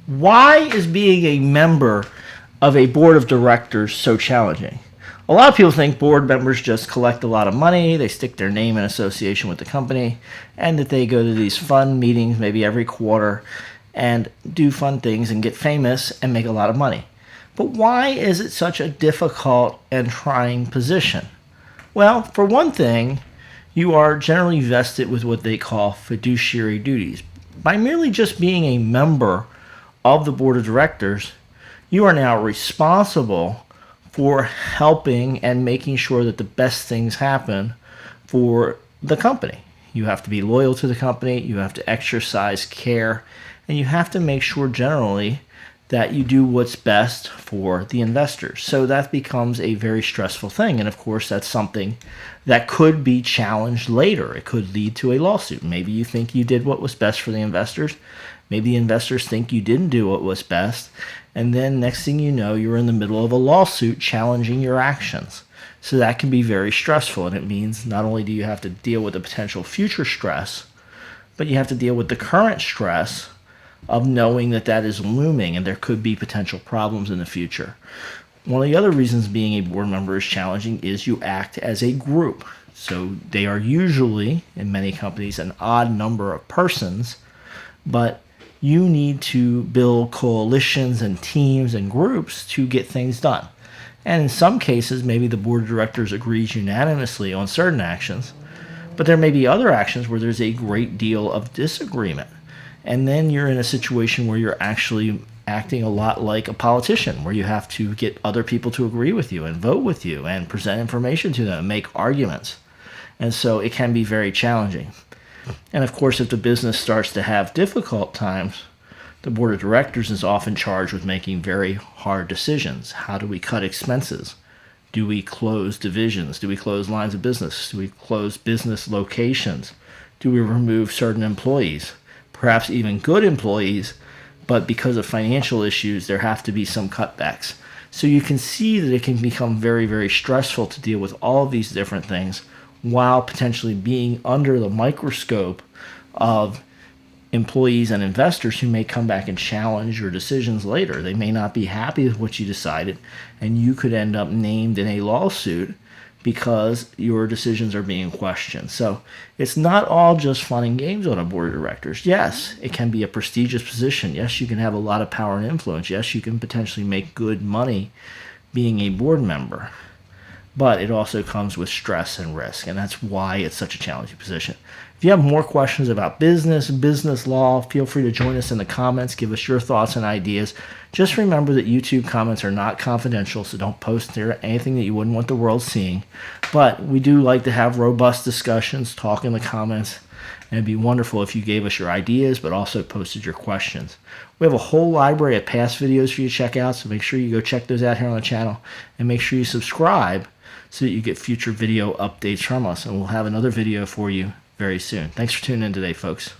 Why is being a member of a board of directors so challenging? A lot of people think board members just collect a lot of money, they stick their name in association with the company, and that they go to these fun meetings maybe every quarter and do fun things and get famous and make a lot of money. But why is it such a difficult and trying position? Well, for one thing, you are generally vested with what they call fiduciary duties. By merely just being a member of the board of directors, you are now responsible for helping and making sure that the best things happen for the company. You have to be loyal to the company, you have to exercise care, and you have to make sure generally that you do what's best for the investors. So that becomes a very stressful thing. And of course, that's something that could be challenged later. It could lead to a lawsuit. Maybe you think you did what was best for the investors. Maybe the investors think you didn't do what was best. And then next thing you know, you're in the middle of a lawsuit challenging your actions. So that can be very stressful. And it means not only do you have to deal with the potential future stress, but you have to deal with the current stress of knowing that that is looming and there could be potential problems in the future. One of the other reasons being a board member is challenging is you act as a group. So they are usually, in many companies, an odd number of persons, but you need to build coalitions and teams and groups to get things done. And in some cases, maybe the board of directors agrees unanimously on certain actions, but there may be other actions where there's a great deal of disagreement. And then you're in a situation where you're actually acting a lot like a politician, where you have to get other people to agree with you and vote with you and present information to them and make arguments. And so it can be very challenging. And of course, if the business starts to have difficult times, the board of directors is often charged with making very hard decisions. How do we cut expenses? Do we close divisions? Do we close lines of business? Do we close business locations? Do we remove certain employees? Perhaps even good employees, but because of financial issues, there have to be some cutbacks. So you can see that it can become very, very stressful to deal with all of these different things while potentially being under the microscope of employees and investors who may come back and challenge your decisions later. They may not be happy with what you decided, and you could end up named in a lawsuit because your decisions are being questioned. So it's not all just fun and games on a board of directors. Yes, it can be a prestigious position. Yes, you can have a lot of power and influence. Yes, you can potentially make good money being a board member. But it also comes with stress and risk, and that's why it's such a challenging position. If you have more questions about business law, feel free to join us in the comments. Give us your thoughts and ideas. Just remember that YouTube comments are not confidential, so don't post there anything that you wouldn't want the world seeing. But we do like to have robust discussions, talk in the comments, and it'd be wonderful if you gave us your ideas, but also posted your questions. We have a whole library of past videos for you to check out, so make sure you go check those out here on the channel, and make sure you subscribe so that you get future video updates from us. And we'll have another video for you very soon. Thanks for tuning in today, folks.